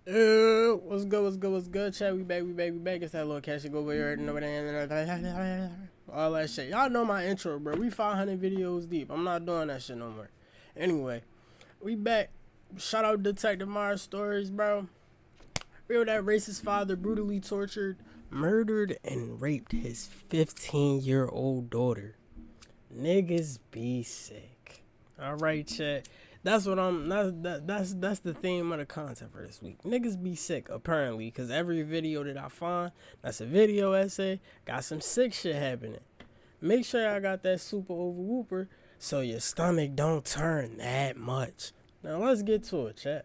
What's good, what's good, what's good, chat? We back. It's that little cash go over here. All that shit. Y'all know my intro, bro. We 500 videos deep. I'm not doing that shit no more. Anyway, we back. Shout out Detective Mars stories, bro. Real that racist father brutally tortured, murdered, and raped his 15-year-old daughter. Niggas be sick. All right, chat. That's what I'm. That's the theme of the content for this week. Niggas be sick apparently, cause every video that I find, that's a video essay, got some sick shit happening. Make sure I got that super over whooper, so your stomach don't turn that much. Now let's get to it, chat.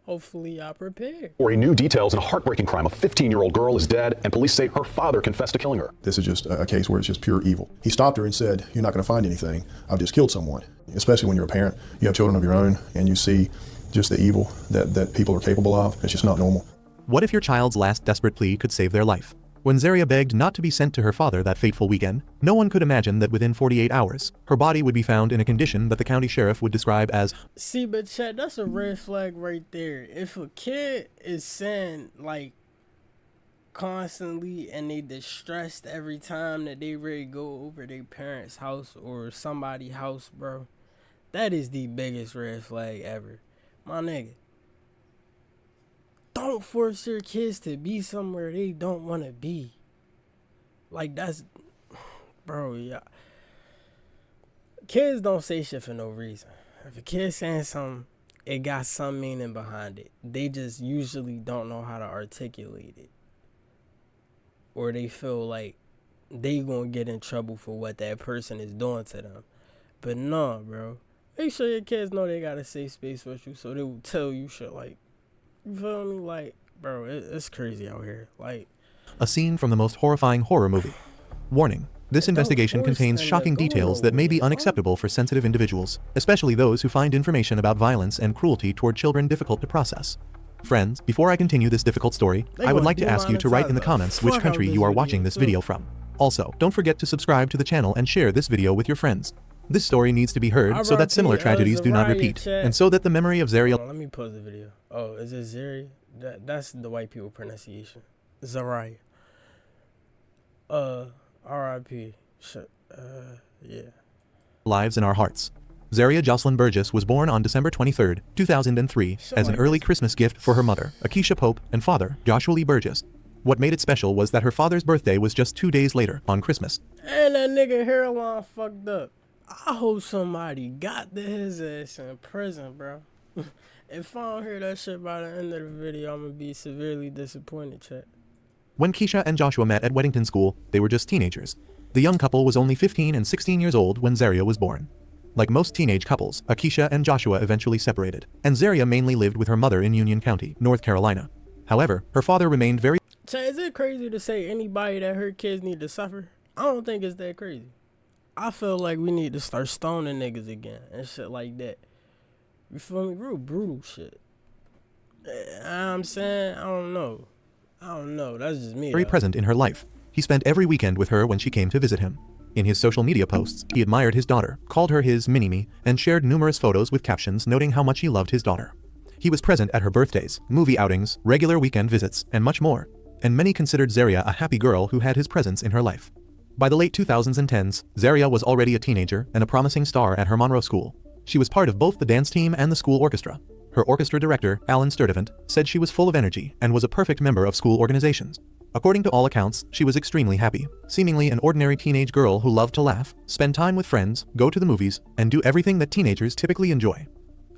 Hopefully y'all prepared. New details in a heartbreaking crime. A 15-year-old girl is dead, and police say her father confessed to killing her. This is just a case where it's just pure evil. He stopped her and said, "You're not going to find anything. I've just killed someone." Especially when you're a parent, you have children of your own, and you see just the evil that people are capable of. It's just not normal. What if your child's last desperate plea could save their life? When Zaria begged not to be sent to her father that fateful weekend, no one could imagine that within 48 hours, her body would be found in a condition that the county sheriff would describe as. See, but chat, that's a red flag right there. If a kid is saying, like, constantly and they distressed every time that they ready to go over their parents' house or somebody's house, bro, that is the biggest red flag ever. My nigga, don't force your kids to be somewhere they don't want to be. Like, that's, bro, yeah. Kids don't say shit for no reason. If a kid's saying something, it got some meaning behind it. They just usually don't know how to articulate it. Or they feel like they gonna get in trouble for what that person is doing to them. But no, bro. Make sure your kids know they got a safe space with you, so they will tell you shit like, you feel me? Like, bro, it's crazy out here. Like, A scene from the most horrifying horror movie. Warning. This investigation contains shocking details that may be unacceptable for sensitive individuals, especially those who find information about violence and cruelty toward children difficult to process. Friends, before I continue this difficult story, I would like to ask you to write in the comments which country you are watching this video from. Also, don't forget to subscribe to the channel and share this video with your friends. This story needs to be heard so that similar tragedies do not repeat, and so that the memory of Zaria. Let me pause the video. Oh, is it Zari? That's the white people pronunciation. Zaria. R.I.P. Shit. Yeah. Lives in our hearts. Zaria Jocelyn Burgess was born on December 23, 2003, as an early Christmas gift for her mother, Akeisha Pope, and father, Joshua Lee Burgess. What made it special was that her father's birthday was just 2 days later, on Christmas. And that nigga hairline fucked up. I hope somebody got his ass in prison, bro. If I don't hear that shit by the end of the video, I'm gonna be severely disappointed, chat. When Keisha and Joshua met at Weddington School, they were just teenagers. The young couple was only 15 and 16 years old when Zaria was born. Like most teenage couples, Akeisha and Joshua eventually separated, and Zaria mainly lived with her mother in Union County, North Carolina. However, her father remained very. Chat, is it crazy to say anybody that hurt kids need to suffer? I don't think it's that crazy. I feel like we need to start stoning niggas again and shit like that. You feel me? Real brutal shit. I'm saying, I don't know. That's just me. Very present in her life. He spent every weekend with her when she came to visit him. In his social media posts, he admired his daughter, called her his mini-me, and shared numerous photos with captions noting how much he loved his daughter. He was present at her birthdays, movie outings, regular weekend visits, and much more. And many considered Zaria a happy girl who had his presence in her life. By the late 2010s, Zaria was already a teenager and a promising star at her Monroe School. She was part of both the dance team and the school orchestra. Her orchestra director, Alan Sturdivant, said she was full of energy and was a perfect member of school organizations. According to all accounts, she was extremely happy, seemingly an ordinary teenage girl who loved to laugh, spend time with friends, go to the movies, and do everything that teenagers typically enjoy.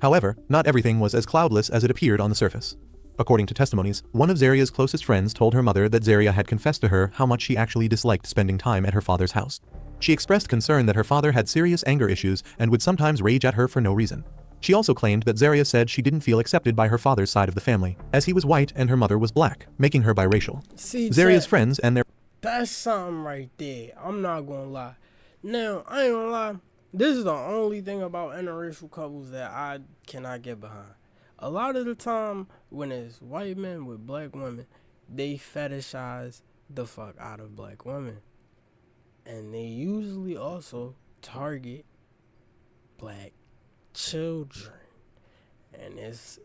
However, not everything was as cloudless as it appeared on the surface. According to testimonies, one of Zaria's closest friends told her mother that Zaria had confessed to her how much she actually disliked spending time at her father's house. She expressed concern that her father had serious anger issues and would sometimes rage at her for no reason. She also claimed that Zaria said she didn't feel accepted by her father's side of the family, as he was white and her mother was black, making her biracial. See, Zaria's friends and their. That's something right there. I'm not gonna lie. Now, I ain't gonna lie. This is the only thing about interracial couples that I cannot get behind. A lot of the time, when it's white men with black women, they fetishize the fuck out of black women. And they usually also target black children. And it's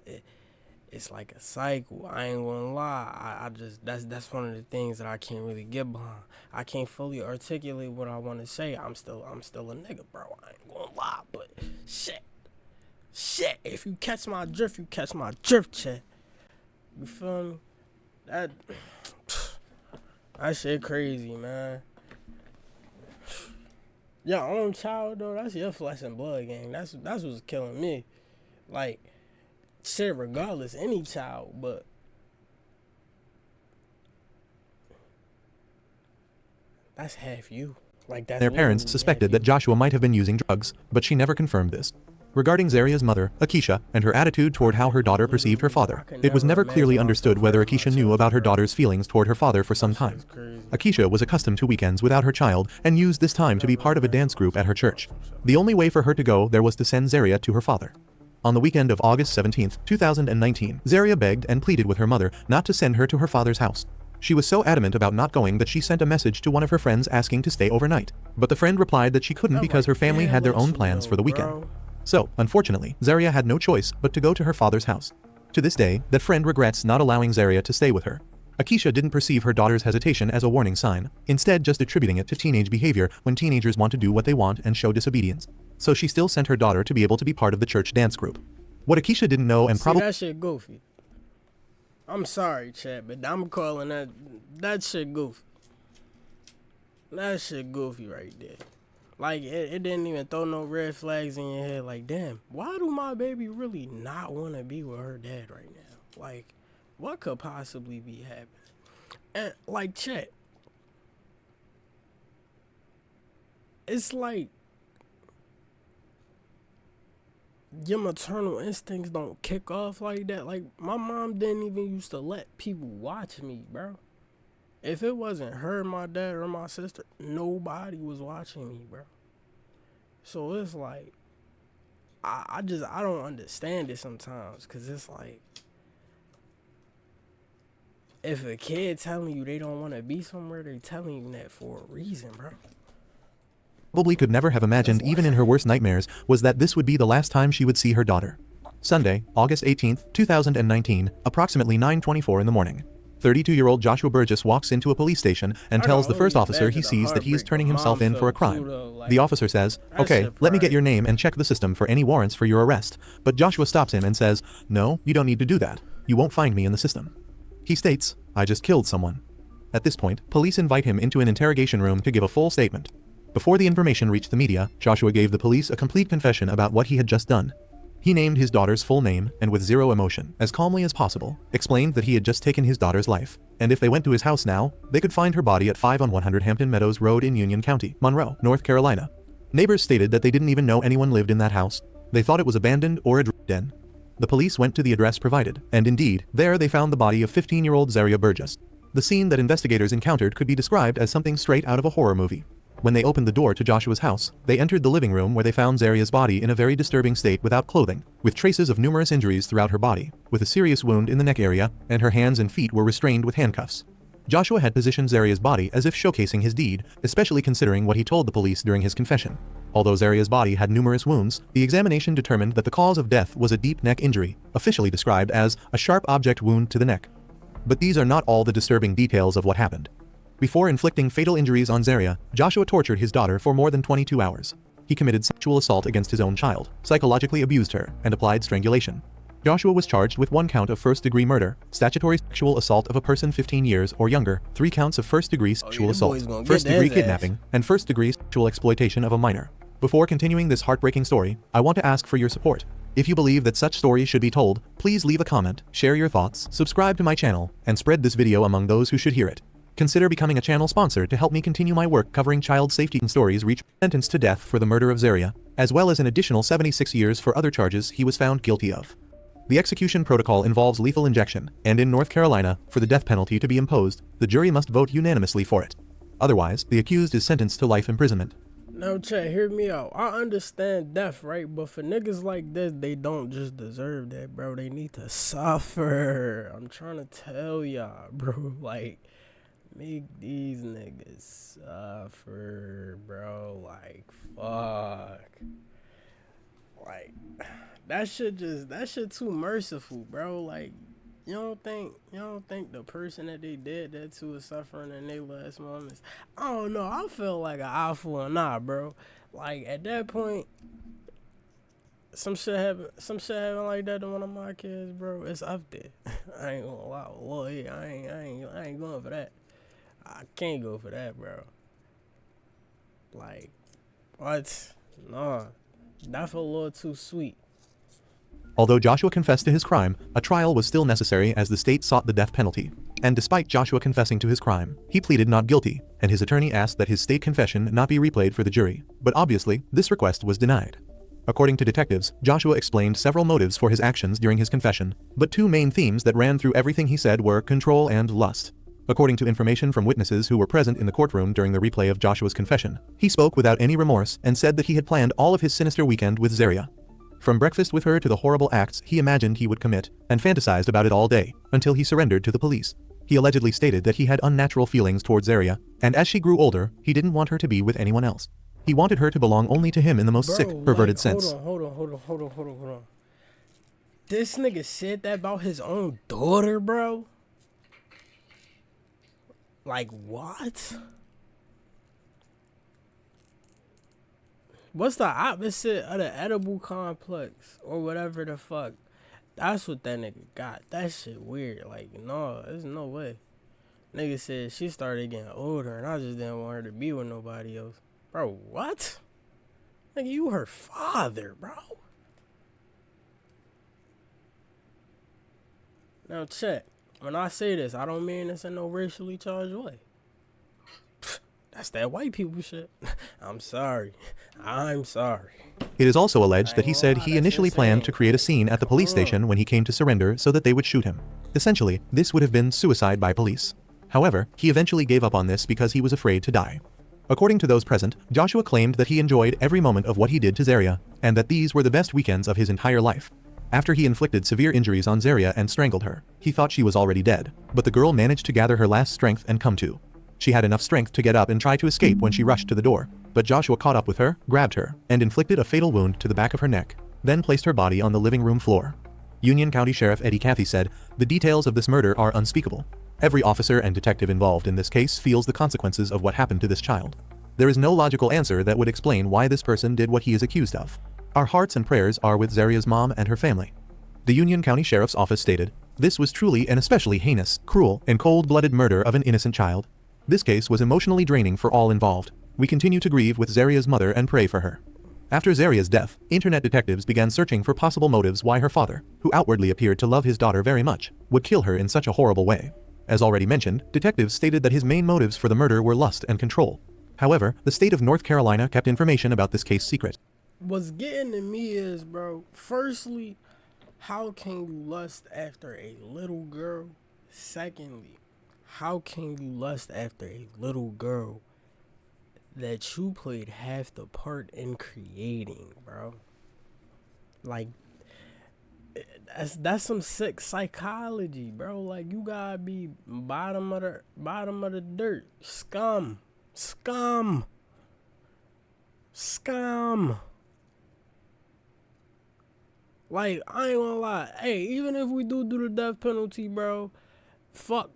it's like a cycle. I ain't gonna lie. I just that's one of the things that I can't really get behind. I can't fully articulate what I want to say. I'm still a nigga, bro. I ain't gonna lie, but shit. If you catch my drift, you catch my drift, chat. You feel me? That shit crazy, man. Your own child though, that's your flesh and blood gang. That's what's killing me. Like, shit, regardless, any child, but that's half you. Like, that's Their parents suspected that Joshua might have been using drugs, but she never confirmed this. Regarding Zaria's mother, Akeisha, and her attitude toward how her daughter perceived her father, it was never clearly understood whether Akeisha knew about her daughter's feelings toward her father for some time. Akeisha was accustomed to weekends without her child and used this time to be part of a dance group at her church. The only way for her to go there was to send Zaria to her father. On the weekend of August 17, 2019, Zaria begged and pleaded with her mother not to send her to her father's house. She was so adamant about not going that she sent a message to one of her friends asking to stay overnight. But the friend replied that she couldn't because her family had their own plans for the weekend. So, unfortunately, Zaria had no choice but to go to her father's house. To this day, that friend regrets not allowing Zaria to stay with her. Akeisha didn't perceive her daughter's hesitation as a warning sign, instead just attributing it to teenage behavior when teenagers want to do what they want and show disobedience. So she still sent her daughter to be able to be part of the church dance group. What Akeisha didn't know and probably— that shit goofy. I'm sorry, chat, but I'm calling that shit goofy. That shit goofy right there. Like, it didn't even throw no red flags in your head. Like, damn, why do my baby really not want to be with her dad right now? Like, what could possibly be happening? And, like, chat, it's like your maternal instincts don't kick off like that. Like, my mom didn't even used to let people watch me, bro. If it wasn't her, my dad, or my sister, nobody was watching me, bro. So it's like, I don't understand it sometimes, because it's like, if a kid telling you they don't want to be somewhere, they telling you that for a reason, bro. Probably could never have imagined, even in her worst nightmares, was that this would be the last time she would see her daughter. Sunday, August 18, 2019, approximately 9:24 in the morning. 32-year-old Joshua Burgess walks into a police station and tells the first officer he sees that he is turning himself in for a crime. The officer says, "Okay, let me get your name and check the system for any warrants for your arrest." But Joshua stops him and says, "No, you don't need to do that. You won't find me in the system." He states, "I just killed someone." At this point, police invite him into an interrogation room to give a full statement. Before the information reached the media, Joshua gave the police a complete confession about what he had just done. He named his daughter's full name and with zero emotion, as calmly as possible, explained that he had just taken his daughter's life, and if they went to his house now, they could find her body at 5-100 Hampton Meadows Road in Union County, Monroe, North Carolina. Neighbors stated that they didn't even know anyone lived in that house. They thought it was abandoned or a drug den. The police went to the address provided, and indeed, there they found the body of 15-year-old Zaria Burgess. The scene that investigators encountered could be described as something straight out of a horror movie. When they opened the door to Joshua's house, they entered the living room where they found Zaria's body in a very disturbing state without clothing, with traces of numerous injuries throughout her body, with a serious wound in the neck area, and her hands and feet were restrained with handcuffs. Joshua had positioned Zaria's body as if showcasing his deed, especially considering what he told the police during his confession. Although Zaria's body had numerous wounds, the examination determined that the cause of death was a deep neck injury, officially described as a sharp object wound to the neck. But these are not all the disturbing details of what happened. Before inflicting fatal injuries on Zaria, Joshua tortured his daughter for more than 22 hours. He committed sexual assault against his own child, psychologically abused her, and applied strangulation. Joshua was charged with 1 count of first-degree murder, statutory sexual assault of a person 15 years or younger, 3 counts of first-degree sexual assault, first-degree kidnapping, and first-degree sexual exploitation of a minor. Before continuing this heartbreaking story, I want to ask for your support. If you believe that such stories should be told, please leave a comment, share your thoughts, subscribe to my channel, and spread this video among those who should hear it. Consider becoming a channel sponsor to help me continue my work covering child safety and stories reach sentenced to death for the murder of Zaria, as well as an additional 76 years for other charges he was found guilty of. The execution protocol involves lethal injection, and in North Carolina, for the death penalty to be imposed, the jury must vote unanimously for it. Otherwise, the accused is sentenced to life imprisonment. Now, chat, hear me out. I understand death, right? But for niggas like this, they don't just deserve that, bro. They need to suffer. I'm trying to tell y'all, bro. Like, make these niggas suffer, bro. Like, fuck. Like, that shit too merciful, bro. Like, you don't think the person that they did that to is suffering in their last moments? I don't know. I feel like an eye for an eye, bro. Like, at that point, some shit happen like that to one of my kids, bro. It's up there. I ain't gonna lie. Well, yeah, I ain't going for that. I can't go for that, bro. Like, what? Nah, that felt a little too sweet. Although Joshua confessed to his crime, a trial was still necessary as the state sought the death penalty. And despite Joshua confessing to his crime, he pleaded not guilty, and his attorney asked that his state confession not be replayed for the jury. But obviously, this request was denied. According to detectives, Joshua explained several motives for his actions during his confession, but two main themes that ran through everything he said were control and lust. According to information from witnesses who were present in the courtroom during the replay of Joshua's confession, he spoke without any remorse and said that he had planned all of his sinister weekend with Zaria. From breakfast with her to the horrible acts he imagined he would commit, and fantasized about it all day, until he surrendered to the police. He allegedly stated that he had unnatural feelings towards Zaria, and as she grew older, he didn't want her to be with anyone else. He wanted her to belong only to him in the most sick, perverted sense. Hold on. This nigga said that about his own daughter, bro? Like, what? What's the opposite of the edible complex or whatever the fuck? That's what that nigga got. That shit weird. Like, no, there's no way. Nigga said she started getting older and I just didn't want her to be with nobody else. Bro, what? Nigga, you her father, bro. Now check. When I say this, I don't mean this in no racially charged way. That's that white people shit. I'm sorry. It is also alleged that he said he initially planned to create a scene at the police station when he came to surrender so that they would shoot him. Essentially, this would have been suicide by police. However, he eventually gave up on this because he was afraid to die. According to those present, Joshua claimed that he enjoyed every moment of what he did to Zaria, and that these were the best weekends of his entire life. After he inflicted severe injuries on Zaria and strangled her, he thought she was already dead, but the girl managed to gather her last strength and come to. She had enough strength to get up and try to escape when she rushed to the door, but Joshua caught up with her, grabbed her, and inflicted a fatal wound to the back of her neck, then placed her body on the living room floor. Union County Sheriff Eddie Cathy said, "The details of this murder are unspeakable. Every officer and detective involved in this case feels the consequences of what happened to this child. There is no logical answer that would explain why this person did what he is accused of. Our hearts and prayers are with Zaria's mom and her family." The Union County Sheriff's Office stated, "This was truly an especially heinous, cruel, and cold-blooded murder of an innocent child. This case was emotionally draining for all involved. We continue to grieve with Zaria's mother and pray for her." After Zaria's death, internet detectives began searching for possible motives why her father, who outwardly appeared to love his daughter very much, would kill her in such a horrible way. As already mentioned, detectives stated that his main motives for the murder were lust and control. However, the state of North Carolina kept information about this case secret. What's getting to me is, bro, firstly, how can you lust after a little girl? Secondly, how can you lust after a little girl that you played half the part in creating, bro? Like, that's some sick psychology, bro. Like, you gotta be bottom of the dirt, scum. Like, I ain't gonna lie. Hey, even if we do the death penalty, bro, fuck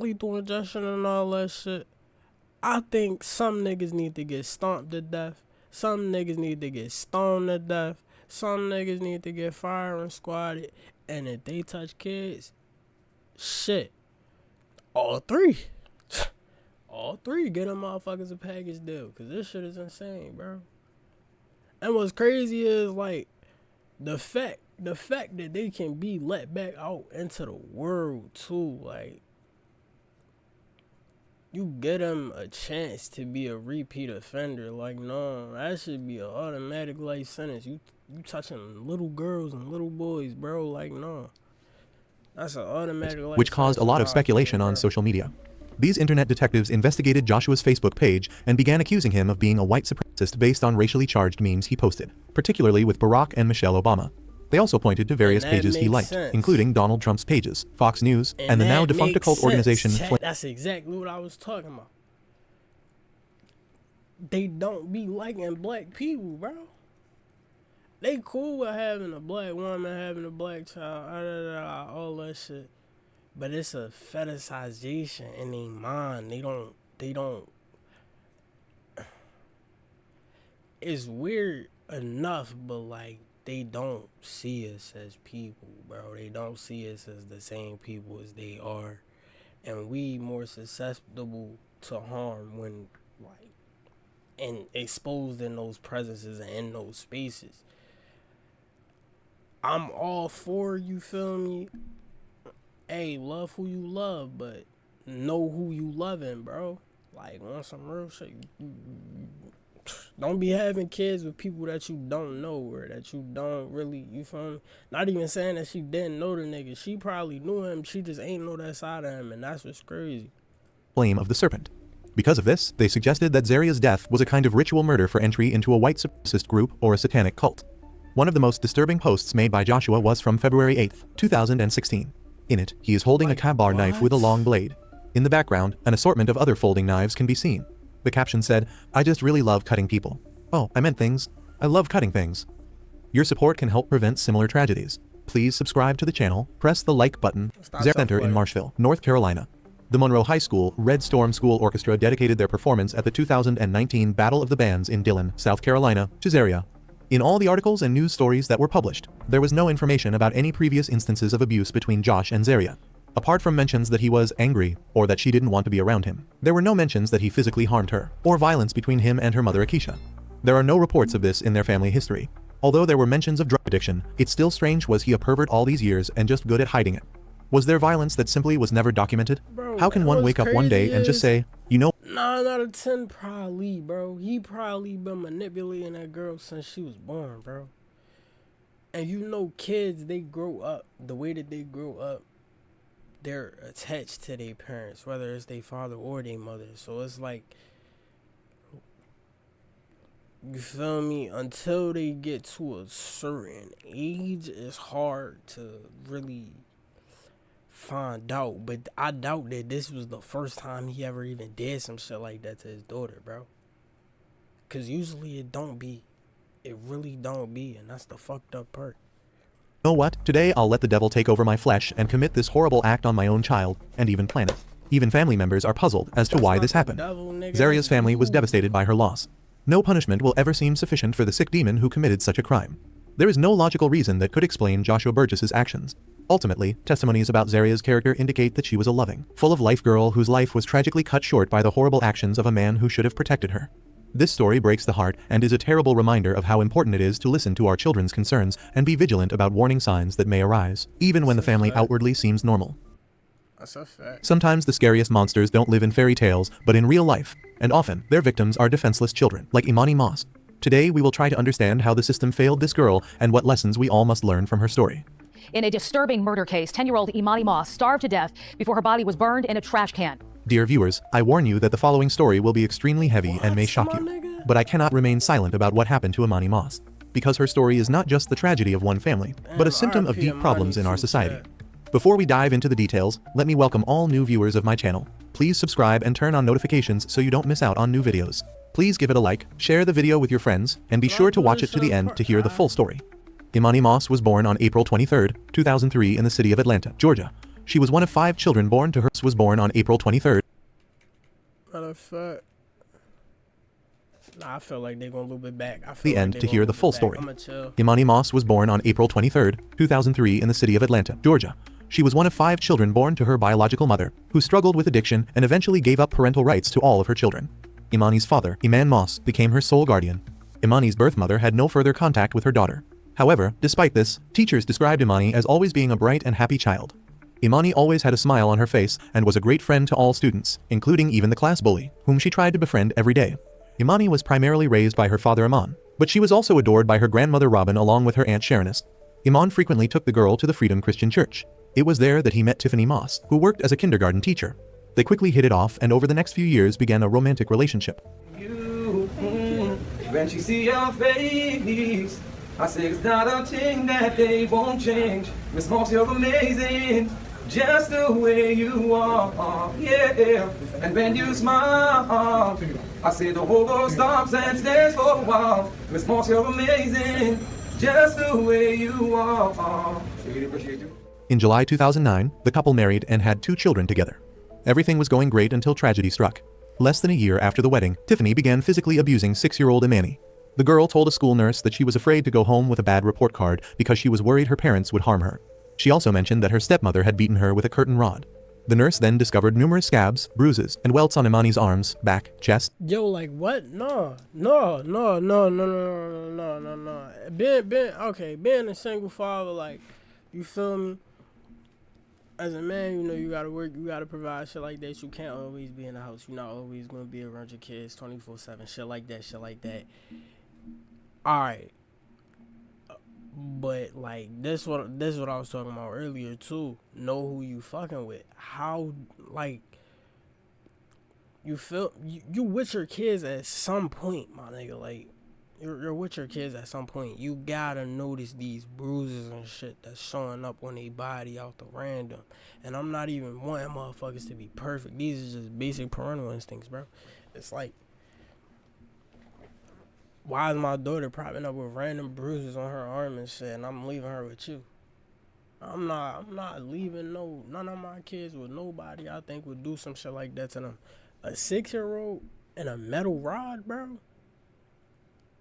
lethal injection and all that shit, I think some niggas need to get stomped to death. Some niggas need to get stoned to death. Some niggas need to get firing squatted. And if they touch kids, shit, all three. All three get them motherfuckers a package deal. Because this shit is insane, bro. And what's crazy is, like, the fact that they can be let back out into the world, too. Like, you get them a chance to be a repeat offender. Like, no, that should be an automatic life sentence. You touching little girls and little boys, bro. Like, no. That's an automatic life which caused a lot of speculation on social media. These internet detectives investigated Joshua's Facebook page and began accusing him of being a white supremacist based on racially charged memes he posted, particularly with Barack and Michelle Obama. They also pointed to various pages he liked, including Donald Trump's pages, Fox News, and the now defunct occult organization. That's exactly what I was talking about. They don't be liking black people, bro. They cool with having a black woman, having a black child, all that shit. But it's a fetishization in their mind. They don't. It's weird enough, but like they don't see us as people, bro. They don't see us as the same people as they are, and we more susceptible to harm when like and exposed in those presences and in those spaces. I'm all for, you feel me? Hey, love who you love, but know who you loving, bro. Like, want some real shit. Don't be having kids with people that you don't know or that you don't really, you feel me? Not even saying that she didn't know the nigga. She probably knew him. She just ain't know that side of him, and that's what's crazy. Flame of the serpent. Because of this, they suggested that Zaria's death was a kind of ritual murder for entry into a white supremacist group or a satanic cult. One of the most disturbing posts made by Joshua was from February 8, 2016. In it, he is holding a Ka-Bar knife with a long blade. In the background, an assortment of other folding knives can be seen. The caption said, "I just really love cutting people. Oh, I meant things. I love cutting things." Your support can help prevent similar tragedies. Please subscribe to the channel, press the like button. Center in Marshville, North Carolina. The Monroe High School Red Storm School Orchestra dedicated their performance at the 2019 Battle of the Bands in Dillon, South Carolina, to Zaria. In all the articles and news stories that were published, there was no information about any previous instances of abuse between Josh and Zaria. Apart from mentions that he was angry, or that she didn't want to be around him, there were no mentions that he physically harmed her, or violence between him and her mother Akeisha. There are no reports of this in their family history. Although there were mentions of drug addiction, it's still strange. Was he a pervert all these years and just good at hiding it? Was there violence that simply was never documented? Bro, how can one wake up one day and just say, you know? Nah, not a 10 probably, bro. He probably been manipulating that girl since she was born, bro. And you know kids, they grow up, the way that they grow up, they're attached to their parents, whether it's their father or their mother. So it's like, you feel me? Until they get to a certain age, it's hard to really find out. But I doubt that this was the first time he ever even did some shit like that to his daughter, bro. Because usually it don't be. It really don't be, and that's the fucked up part. You know what? Today I'll let the devil take over my flesh and commit this horrible act on my own child, and even planet. Even family members are puzzled as to why this happened. Zaria's family was devastated by her loss. No punishment will ever seem sufficient for the sick demon who committed such a crime. There is no logical reason that could explain Joshua Burgess's actions. Ultimately, testimonies about Zaria's character indicate that she was a loving, full-of-life girl whose life was tragically cut short by the horrible actions of a man who should have protected her. This story breaks the heart and is a terrible reminder of how important it is to listen to our children's concerns and be vigilant about warning signs that may arise, even when the family outwardly seems normal. That's a fact. Sometimes the scariest monsters don't live in fairy tales, but in real life, and often their victims are defenseless children, like Imani Moss. Today we will try to understand how the system failed this girl and what lessons we all must learn from her story. In a disturbing murder case, 10-year-old Imani Moss starved to death before her body was burned in a trash can. Dear viewers, I warn you that the following story will be extremely heavy and may shock you. But I cannot remain silent about what happened to Imani Moss, because her story is not just the tragedy of one family, but a symptom of deep problems in our society. Before we dive into the details, let me welcome all new viewers of my channel. Please subscribe and turn on notifications so you don't miss out on new videos. Please give it a like, share the video with your friends, and be sure to watch it to the end to hear the full story. Imani Moss was born on April 23, 2003 in the city of Atlanta, Georgia. She was one of 5 children born to her. Was born on April 23. Matter of fact, I feel like they're going to loop it back. The end to hear the full story. Imani Moss was born on April 23, 2003 in the city of Atlanta, Georgia. She was one of 5 children born to her biological mother, who struggled with addiction and eventually gave up parental rights to all of her children. Imani's father, Iman Moss, became her sole guardian. Imani's birth mother had no further contact with her daughter. However, despite this, teachers described Imani as always being a bright and happy child. Imani always had a smile on her face and was a great friend to all students, including even the class bully, whom she tried to befriend every day. Imani was primarily raised by her father Iman, but she was also adored by her grandmother Robin along with her aunt Sharonis. Iman frequently took the girl to the Freedom Christian Church. It was there that he met Tiffany Moss, who worked as a kindergarten teacher. They quickly hit it off and over the next few years began a romantic relationship. When she see your face, I say it's not a thing that they won't change. Miss Moss, you're amazing, just the way you are, yeah. And when you smile, I say the whole world stops and stares for a while. Miss Moss, you're amazing, just the way you are. Really appreciate you. In July 2009, the couple married and had 2 children together. Everything was going great until tragedy struck. Less than a year after the wedding, Tiffany began physically abusing 6-year-old Imani. The girl told a school nurse that she was afraid to go home with a bad report card because she was worried her parents would harm her. She also mentioned that her stepmother had beaten her with a curtain rod. The nurse then discovered numerous scabs, bruises, and welts on Imani's arms, back, chest. Yo, like what? No. Being a single father, like, you feel me? As a man, you know, you gotta work, you gotta provide, shit like that. You can't always be in the house. You're not always gonna be around your kids 24/7, shit like that. Alright. But like this what I was talking about earlier too. Know who you fucking with. How, like, you feel you with your kids at some point, my nigga. Like, you're with your kids at some point. You gotta notice these bruises and shit that's showing up on their body out the random. And I'm not even wanting motherfuckers to be perfect. These are just basic parental instincts, bro. It's like, why is my daughter propping up with random bruises on her arm and shit, and I'm leaving her with you? I'm not leaving none of my kids with nobody I think would do some shit like that to them. A 6-year-old and a metal rod, bro?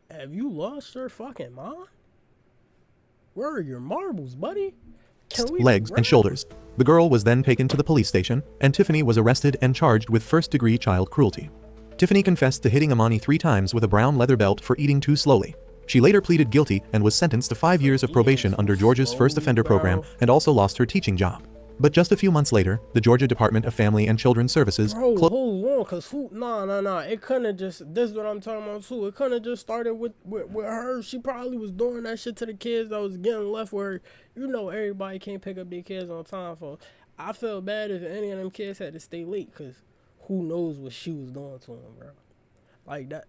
Have you lost your fucking mind? Where are your marbles, buddy? Legs and shoulders. The girl was then taken to the police station, and Tiffany was arrested and charged with first-degree child cruelty. Tiffany confessed to hitting Imani 3 times with a brown leather belt for eating too slowly. She later pleaded guilty and was sentenced to 5 years of probation under Georgia's first offender program and also lost her teaching job. But just a few months later, the Georgia Department of Family and Children's Services hold on, cause it couldn't have just, this is what I'm talking about too, it couldn't have just started with her. She probably was doing that shit to the kids that was getting left where, you know, everybody can't pick up their kids on time for. I feel bad if any of them kids had to stay late, cause who knows what she was doing to them, bro. Like that.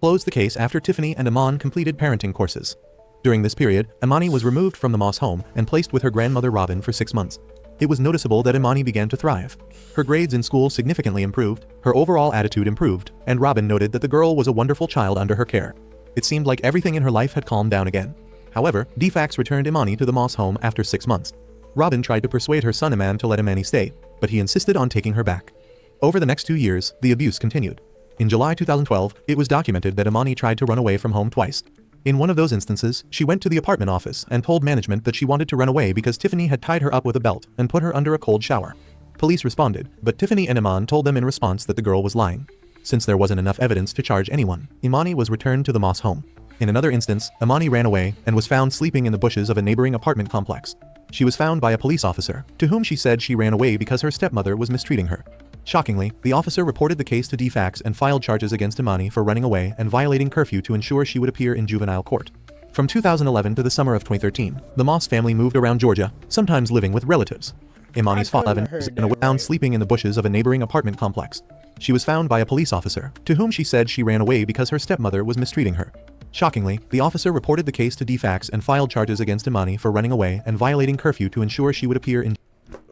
Closed the case after Tiffany and Iman completed parenting courses. During this period, Imani was removed from the Moss home and placed with her grandmother Robin for 6 months. It was noticeable that Imani began to thrive. Her grades in school significantly improved, her overall attitude improved, and Robin noted that the girl was a wonderful child under her care. It seemed like everything in her life had calmed down again. However, DFAX returned Imani to the Moss home after 6 months. Robin tried to persuade her son Iman to let Imani stay, but he insisted on taking her back. Over the next 2 years, the abuse continued. In July 2012, it was documented that Imani tried to run away from home twice. In one of those instances, she went to the apartment office and told management that she wanted to run away because Tiffany had tied her up with a belt and put her under a cold shower. Police responded, but Tiffany and Iman told them in response that the girl was lying. Since there wasn't enough evidence to charge anyone, Imani was returned to the Moss home. In another instance, Imani ran away and was found sleeping in the bushes of a neighboring apartment complex. She was found by a police officer, to whom she said she ran away because her stepmother was mistreating her. Shockingly, the officer reported the case to DFAX and filed charges against Imani for running away and violating curfew to ensure she would appear in juvenile court. From 2011 to the summer of 2013, the Moss family moved around Georgia, sometimes living with relatives. Imani's father was found sleeping in the bushes of a neighboring apartment complex. She was found by a police officer, to whom she said she ran away because her stepmother was mistreating her. Shockingly, the officer reported the case to DFAX and filed charges against Imani for running away and violating curfew to ensure she would appear in.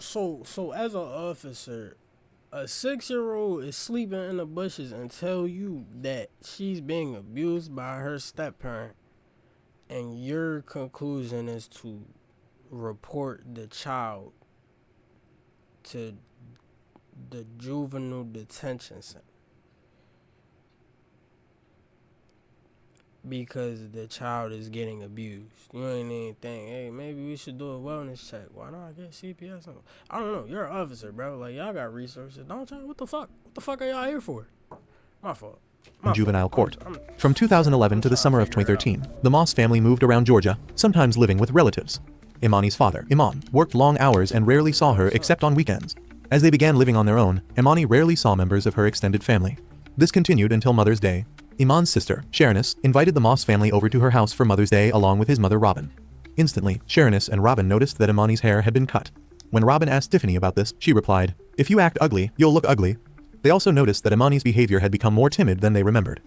So as an officer, a 6-year-old is sleeping in the bushes and tell you that she's being abused by her step-parent, and your conclusion is to report the child to the juvenile detention center because the child is getting abused. You ain't even think, hey, maybe we should do a wellness check. Why not get CPS? I don't know. You're an officer, bro. Like, y'all got resources. Don't y'all? What the fuck? What the fuck are y'all here for? My fault. Juvenile court. From 2011 to the summer of 2013, the Moss family moved around Georgia, sometimes living with relatives. Imani's father, Iman, worked long hours and rarely saw her except on weekends. As they began living on their own, Imani rarely saw members of her extended family. This continued until Mother's Day. Iman's sister, Sharonis, invited the Moss family over to her house for Mother's Day along with his mother Robin. Instantly, Sharonis and Robin noticed that Imani's hair had been cut. When Robin asked Tiffany about this, she replied, "If you act ugly, you'll look ugly." They also noticed that Imani's behavior had become more timid than they remembered.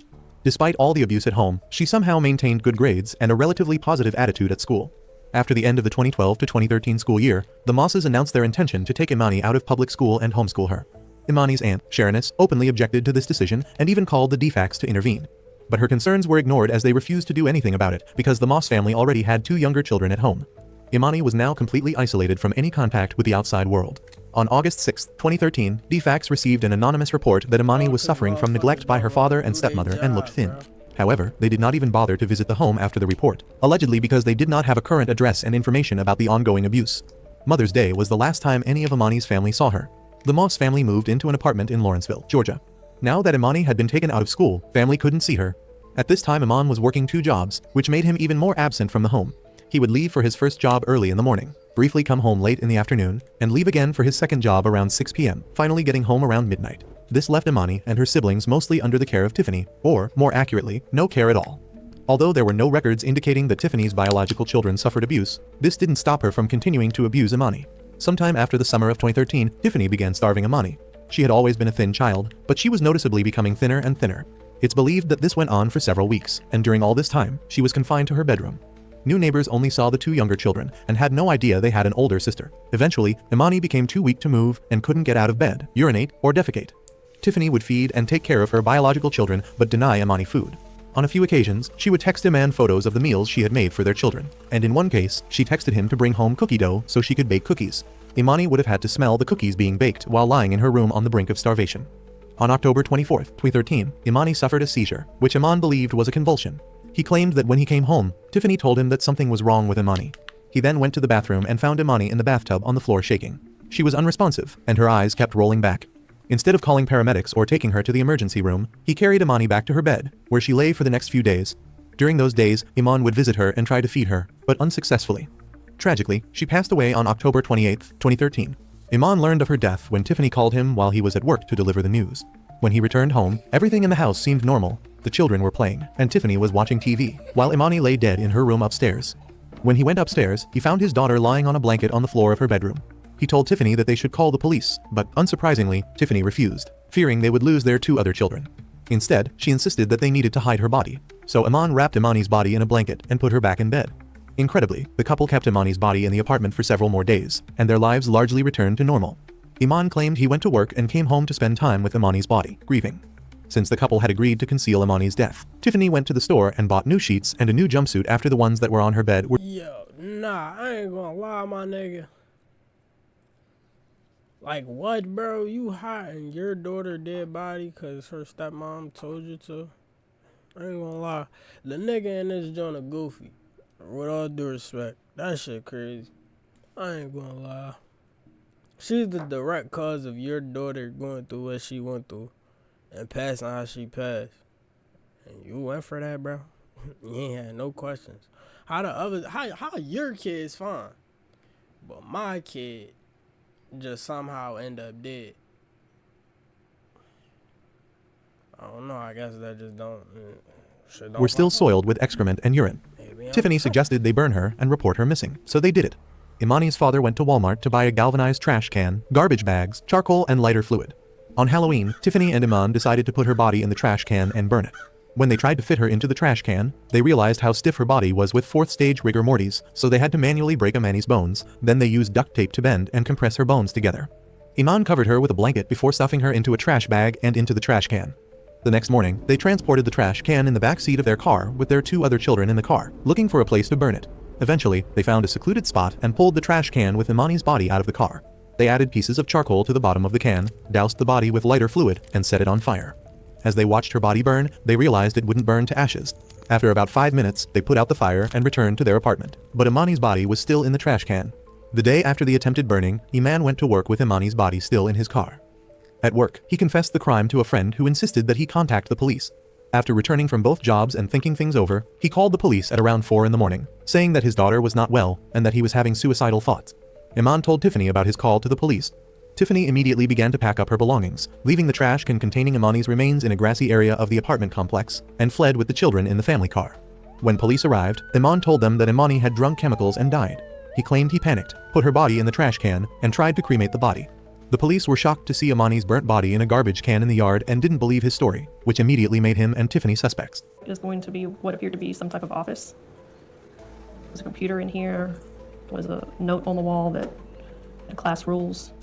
Despite all the abuse at home, she somehow maintained good grades and a relatively positive attitude at school. After the end of the 2012 to 2013 school year, the Mosses announced their intention to take Imani out of public school and homeschool her. Imani's aunt, Sharonis, openly objected to this decision and even called the DFAX to intervene. but her concerns were ignored as they refused to do anything about it because the Moss family already had 2 younger children at home. Imani was now completely isolated from any contact with the outside world. On August 6, 2013, DFAX received an anonymous report that Imani was suffering from neglect by her father and stepmother and looked thin. However, they did not even bother to visit the home after the report, allegedly because they did not have a current address and information about the ongoing abuse. Mother's Day was the last time any of Imani's family saw her. The Moss family moved into an apartment in Lawrenceville, Georgia. Now that Imani had been taken out of school, family couldn't see her. At this time, Iman was working 2 jobs, which made him even more absent from the home. He would leave for his first job early in the morning, briefly come home late in the afternoon, and leave again for his second job around 6 p.m., finally getting home around midnight. This left Imani and her siblings mostly under the care of Tiffany, or, more accurately, no care at all. Although there were no records indicating that Tiffany's biological children suffered abuse, this didn't stop her from continuing to abuse Imani. Sometime after the summer of 2013, Tiffany began starving Imani. She had always been a thin child, but she was noticeably becoming thinner and thinner. It's believed that this went on for several weeks, and during all this time, she was confined to her bedroom. New neighbors only saw the 2 younger children and had no idea they had an older sister. Eventually, Imani became too weak to move and couldn't get out of bed, urinate, or defecate. Tiffany would feed and take care of her biological children but deny Imani food. On a few occasions, she would text Iman photos of the meals she had made for their children, and in one case, she texted him to bring home cookie dough so she could bake cookies. Imani would have had to smell the cookies being baked while lying in her room on the brink of starvation. On October 24, 2013, Imani suffered a seizure, which Iman believed was a convulsion. He claimed that when he came home, Tiffany told him that something was wrong with Imani. He then went to the bathroom and found Imani in the bathtub on the floor shaking. She was unresponsive, and her eyes kept rolling back. Instead of calling paramedics or taking her to the emergency room, he carried Imani back to her bed, where she lay for the next few days. During those days, Iman would visit her and try to feed her, but unsuccessfully. Tragically, she passed away on October 28, 2013. Iman learned of her death when Tiffany called him while he was at work to deliver the news. When he returned home, everything in the house seemed normal. The children were playing, and Tiffany was watching TV, while Imani lay dead in her room upstairs. When he went upstairs, he found his daughter lying on a blanket on the floor of her bedroom. He told Tiffany that they should call the police, but unsurprisingly, Tiffany refused, fearing they would lose their 2 other children. Instead, she insisted that they needed to hide her body, so Iman wrapped Imani's body in a blanket and put her back in bed. Incredibly, the couple kept Imani's body in the apartment for several more days, and their lives largely returned to normal. Iman claimed he went to work and came home to spend time with Imani's body, grieving. Since the couple had agreed to conceal Imani's death, Tiffany went to the store and bought new sheets and a new jumpsuit after the ones that were on her bed were— Yo, nah, I ain't gonna lie, my nigga. Like, what, bro? You hiding your daughter dead body because her stepmom told you to? I ain't gonna lie. The nigga in this joint a goofy. With all due respect. That shit crazy. I ain't gonna lie. She's the direct cause of your daughter going through what she went through and passing how she passed. And you went for that, bro. You ain't had no questions. How your kid's fine, but my kid just somehow end up dead. I don't know. I guess that just don't. were still soiled with excrement and urine. Tiffany suggested they burn her and report her missing, so they did it. Imani's father went to Walmart to buy a galvanized trash can, garbage bags, charcoal, and lighter fluid. On Halloween, Tiffany and Iman decided to put her body in the trash can and burn it. When they tried to fit her into the trash can, they realized how stiff her body was with 4th stage rigor mortis, so they had to manually break Imani's bones. Then they used duct tape to bend and compress her bones together. Iman covered her with a blanket before stuffing her into a trash bag and into the trash can. The next morning, they transported the trash can in the back seat of their car with their 2 other children in the car, looking for a place to burn it. Eventually, they found a secluded spot and pulled the trash can with Imani's body out of the car. They added pieces of charcoal to the bottom of the can, doused the body with lighter fluid, and set it on fire. As they watched her body burn, they realized it wouldn't burn to ashes. After about 5 minutes, they put out the fire and returned to their apartment. But Imani's body was still in the trash can. The day after the attempted burning, Iman went to work with Imani's body still in his car. At work, he confessed the crime to a friend who insisted that he contact the police. After returning from both jobs and thinking things over, he called the police at around 4 in the morning, saying that his daughter was not well and that he was having suicidal thoughts. Iman told Tiffany about his call to the police. Tiffany immediately began to pack up her belongings, leaving the trash can containing Imani's remains in a grassy area of the apartment complex, and fled with the children in the family car. When police arrived, Iman told them that Imani had drunk chemicals and died. He claimed he panicked, put her body in the trash can, and tried to cremate the body. The police were shocked to see Imani's burnt body in a garbage can in the yard and didn't believe his story, which immediately made him and Tiffany suspects. It was going to be what appeared to be some type of office. There was a computer in here. There was a note on the wall that had class rules.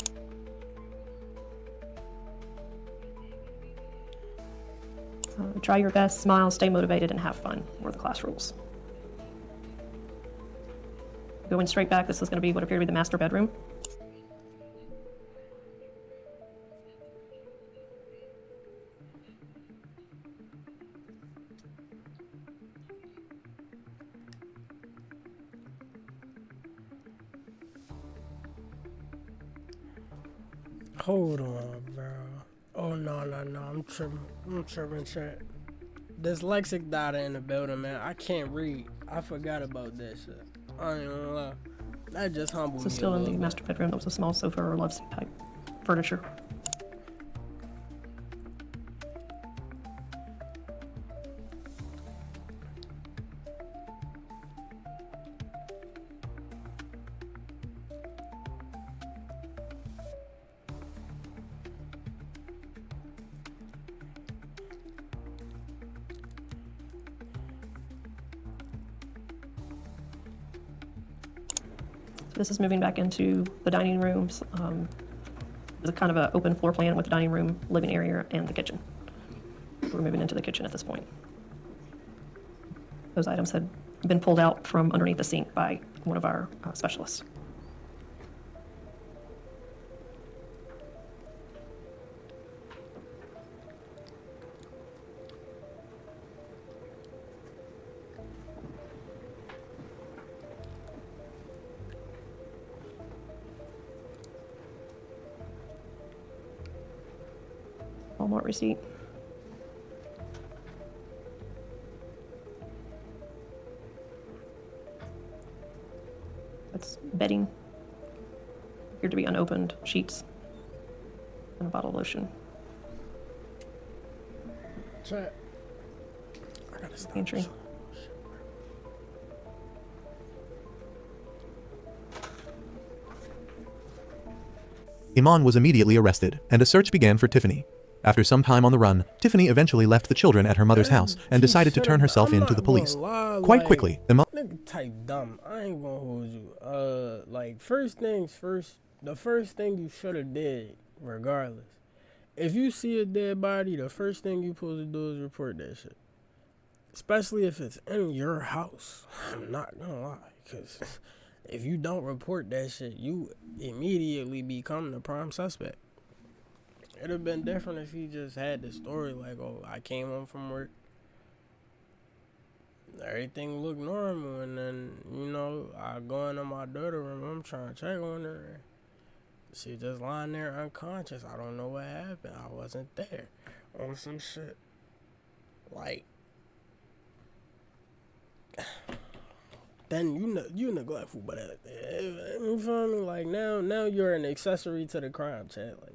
Try your best, smile, stay motivated, and have fun were the class rules. Going straight back, this is going to be what appeared to be the master bedroom. Hold on, bro. Oh, no, I'm tripping, chat. Dyslexic data in the building, man. I can't read. I forgot about that shit. I ain't gonna lie. That just humbled me. So still in the master bedroom, there was a small sofa or love seat type furniture. This is moving back into the dining rooms. There's a kind of an open floor plan with the dining room, living area, and the kitchen. We're moving into the kitchen at this point. Those items had been pulled out from underneath the sink by one of our specialists. Walmart receipt. That's bedding. Appeared to be unopened sheets and a bottle of lotion. Chat. I gotta stop. Pantry. Iman was immediately arrested, and a search began for Tiffany. After some time on the run, Tiffany eventually left the children at her mother's house and decided to turn herself in to the police. Quite quickly, Iman... Nigga type dumb. I ain't gonna hold you. Like, first things first, the first thing you should have did, regardless. If you see a dead body, the first thing you supposed to do is report that shit. Especially if it's in your house. I'm not gonna lie, because if you don't report that shit, you immediately become the prime suspect. It'd have been different if he just had the story like, oh, I came home from work, everything looked normal, and then, you know, I go into my daughter's room, I'm trying to check on her, she just lying there unconscious. I don't know what happened. I wasn't there. On some shit. Like, then you neglectful, but you feel me? Like, now you're an accessory to the crime, chat. Like,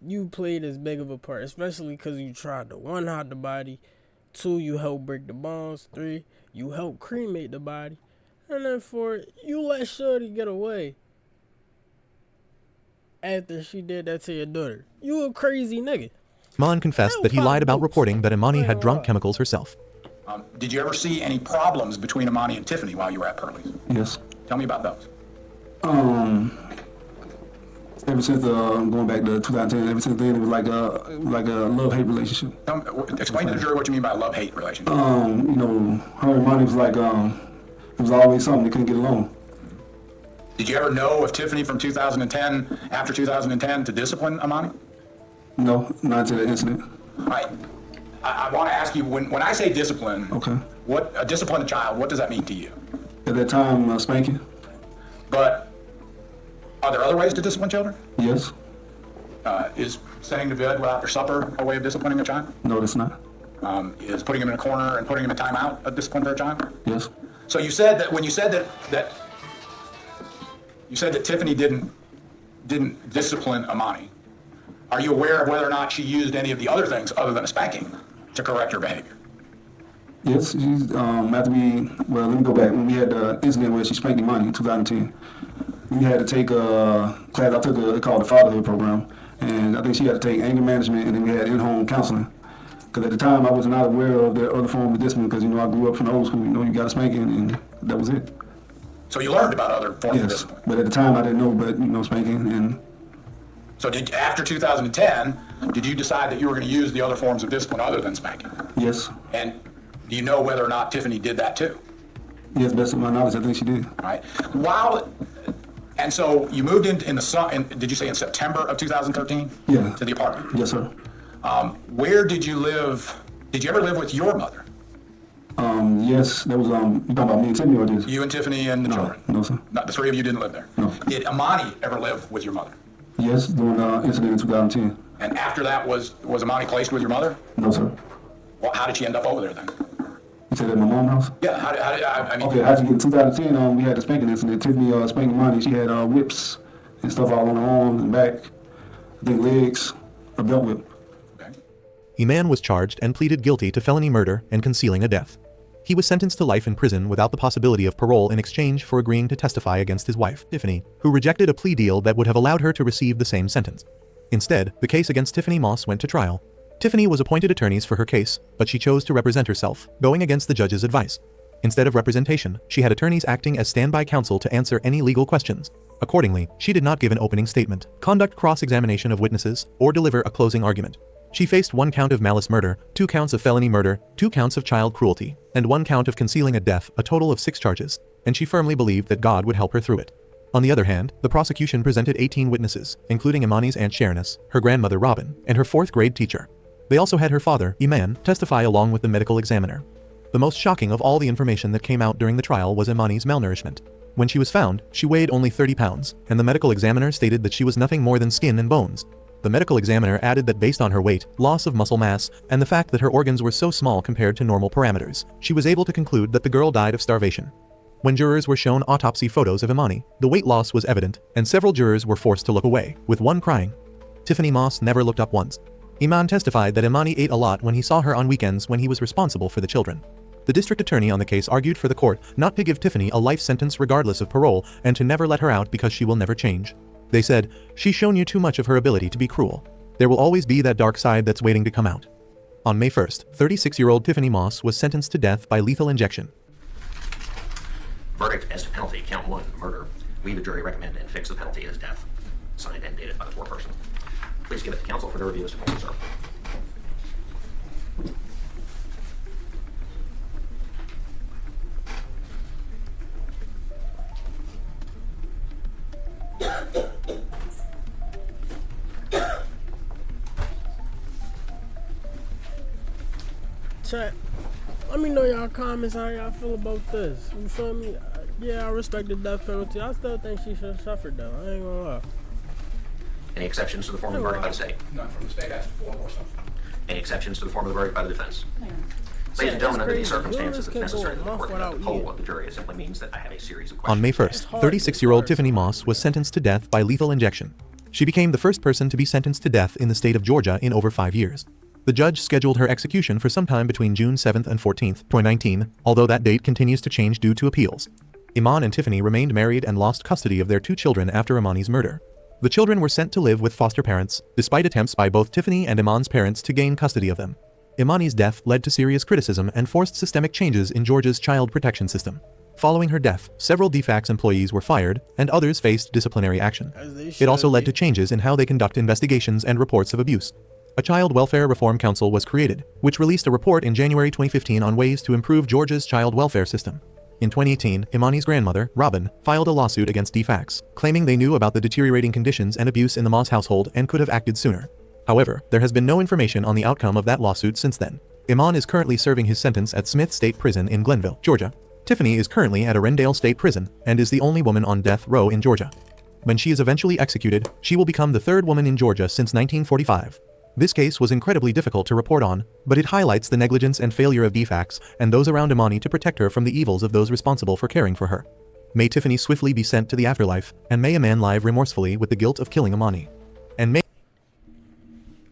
you played as big of a part, especially because you tried to, 1, hide the body, 2, you helped break the bones, 3, you helped cremate the body, and then 4, you let Shorty get away after she did that to your daughter. You a crazy nigga. Iman confessed that he lied about reporting that Imani had drunk chemicals herself. Did you ever see any problems between Imani and Tiffany while you were at Pearlie's? Yes. Tell me about those. Ever since going back to 2010, ever since then it was like a love-hate relationship. Explain to the jury what you mean by love-hate relationship. You know, her and Imani was like it was always something they couldn't get along. Did you ever know of Tiffany from 2010, after 2010, to discipline Imani? No, not until the incident. All right. I want to ask you, when I say discipline, okay, what discipline a child, what does that mean to you? At that time, spanking. But are there other ways to discipline children? Yes. Is sending to bed without their supper a way of disciplining a child? No, that's not. Is putting them in a corner and putting them in timeout a discipline for a child? Yes. So you said that when you said that Tiffany didn't discipline Imani, are you aware of whether or not she used any of the other things other than a spanking to correct her behavior? Yes, she's, let me go back. When we had the incident where she spanked Imani in 2010, we had to take a class. I took a called the fatherhood program, and I think she had to take anger management, and then we had in-home counseling. Because at the time, I was not aware of the other form of discipline, because, you know, I grew up from the old school. You know, you got a spanking, and that was it. So you learned about other forms of Yes, discipline? but at the time, I didn't know, but, you know, spanking and... So after 2010, did you decide that you were going to use the other forms of discipline other than spanking? Yes. And do you know whether or not Tiffany did that too? Yes, best of my knowledge, I think she did. All right. And so you moved did you say in September of 2013? Yeah. To the apartment? Yes, sir. Where did you live? Did you ever live with your mother? Yes, that was, you talking about me and Tiffany or this? You and Tiffany and the children? No, sir. Not the three of you didn't live there? No. Did Imani ever live with your mother? Yes, during the incident in 2010. And after that, was Imani placed with your mother? No, sir. Well, how did she end up over there then? You said at my mom's house? Yeah, I mean... Okay, how'd you get in 2010, we had the spanking incident. Tiffany spanking Imani. She had whips and stuff all on her arms and back, I think legs, a belt whip. Okay. Iman was charged and pleaded guilty to felony murder and concealing a death. He was sentenced to life in prison without the possibility of parole in exchange for agreeing to testify against his wife, Tiffany, who rejected a plea deal that would have allowed her to receive the same sentence. Instead, the case against Tiffany Moss went to trial. Tiffany was appointed attorneys for her case, but she chose to represent herself, going against the judge's advice. Instead of representation, she had attorneys acting as standby counsel to answer any legal questions. Accordingly, she did not give an opening statement, conduct cross-examination of witnesses, or deliver a closing argument. She faced 1 count of malice murder, 2 counts of felony murder, 2 counts of child cruelty, and 1 count of concealing a death, a total of 6 charges, and she firmly believed that God would help her through it. On the other hand, the prosecution presented 18 witnesses, including Imani's Aunt Sharoness, her grandmother Robin, and her 4th grade teacher. They also had her father, Iman, testify along with the medical examiner. The most shocking of all the information that came out during the trial was Imani's malnourishment. When she was found, she weighed only 30 pounds, and the medical examiner stated that she was nothing more than skin and bones. The medical examiner added that based on her weight, loss of muscle mass, and the fact that her organs were so small compared to normal parameters, she was able to conclude that the girl died of starvation. When jurors were shown autopsy photos of Imani, the weight loss was evident, and several jurors were forced to look away, with one crying. Tiffany Moss never looked up once. Iman testified that Imani ate a lot when he saw her on weekends when he was responsible for the children. The district attorney on the case argued for the court not to give Tiffany a life sentence regardless of parole and to never let her out because she will never change. They said, "She's shown you too much of her ability to be cruel. There will always be that dark side that's waiting to come out." On May 1st, 36-year-old Tiffany Moss was sentenced to death by lethal injection. Verdict as to penalty, count 1, murder. We, the jury, recommend and fix the penalty as death. Signed and dated by the foreperson. Please give it to counsel for the review as to penalty, sir. Chat, let me know y'all comments how y'all feel about this. You feel me? Yeah, I respect the death penalty. I still think she should have suffered though. I ain't gonna lie. Any exceptions to the form of the verdict by the state? None from the state. Asked for more stuff. Any exceptions to the form of the verdict by the defense? Ladies and gentlemen, under these circumstances, it's necessary that the court conduct the poll of the jury. It simply means that I have a series of questions. On May 1st, 36-year-old Tiffany Moss was sentenced to death by lethal injection. She became the first person to be sentenced to death in the state of Georgia in over 5 years. The judge scheduled her execution for sometime between June 7th and 14th, 2019, although that date continues to change due to appeals. Iman and Tiffany remained married and lost custody of their 2 children after Imani's murder. The children were sent to live with foster parents, despite attempts by both Tiffany and Iman's parents to gain custody of them. Imani's death led to serious criticism and forced systemic changes in Georgia's child protection system. Following her death, several DFACS employees were fired, and others faced disciplinary action. It also led to changes in how they conduct investigations and reports of abuse. A Child Welfare Reform Council was created, which released a report in January 2015 on ways to improve Georgia's child welfare system. In 2018, Imani's grandmother, Robin, filed a lawsuit against DFACS, claiming they knew about the deteriorating conditions and abuse in the Moss household and could have acted sooner. However, there has been no information on the outcome of that lawsuit since then. Iman is currently serving his sentence at Smith State Prison in Glenville, Georgia. Tiffany is currently at Arendelle State Prison and is the only woman on death row in Georgia. When she is eventually executed, she will become the 3rd woman in Georgia since 1945. This case was incredibly difficult to report on, but it highlights the negligence and failure of DFACS and those around Imani to protect her from the evils of those responsible for caring for her. May Tiffany swiftly be sent to the afterlife, and may Iman live remorsefully with the guilt of killing Imani. And may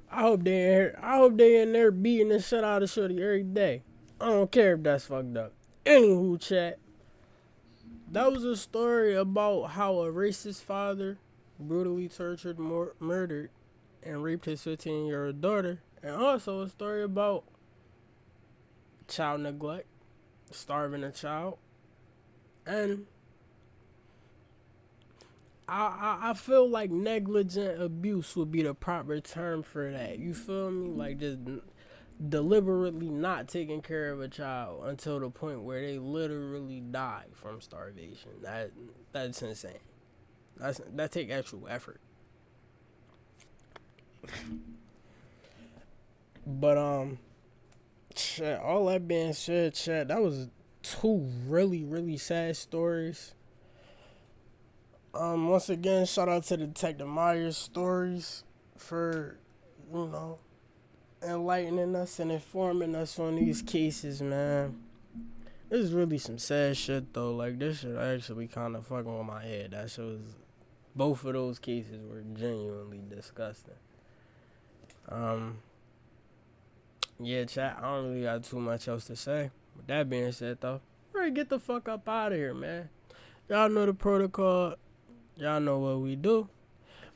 I hope they in there beating the shit out of Shorty every day. I don't care if that's fucked up. Anywho, chat. That was a story about how a racist father brutally tortured, murdered, and raped his 15-year-old daughter. And also a story about child neglect, starving a child. And I feel like negligent abuse would be the proper term for that. You feel me? Like just deliberately not taking care of a child until the point where they literally die from starvation. That's insane. That take actual effort. But chat, all that being said, chat, that was 2 really, really sad stories. Once again, shout out to Detective Myers stories for, enlightening us and informing us on these cases, man. This is really some sad shit though. Like, this shit actually kind of fucking with my head. That shit was, both of those cases were genuinely disgusting. Yeah, chat, I don't really got too much else to say. With that being said though, alright, get the fuck up out of here, man. Y'all know the protocol. Y'all know what we do.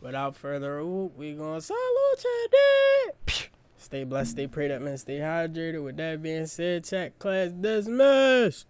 Without further ado, we gonna salute chat. Stay blessed, stay prayed up, man. Stay hydrated. With that being said, chat, class dismissed.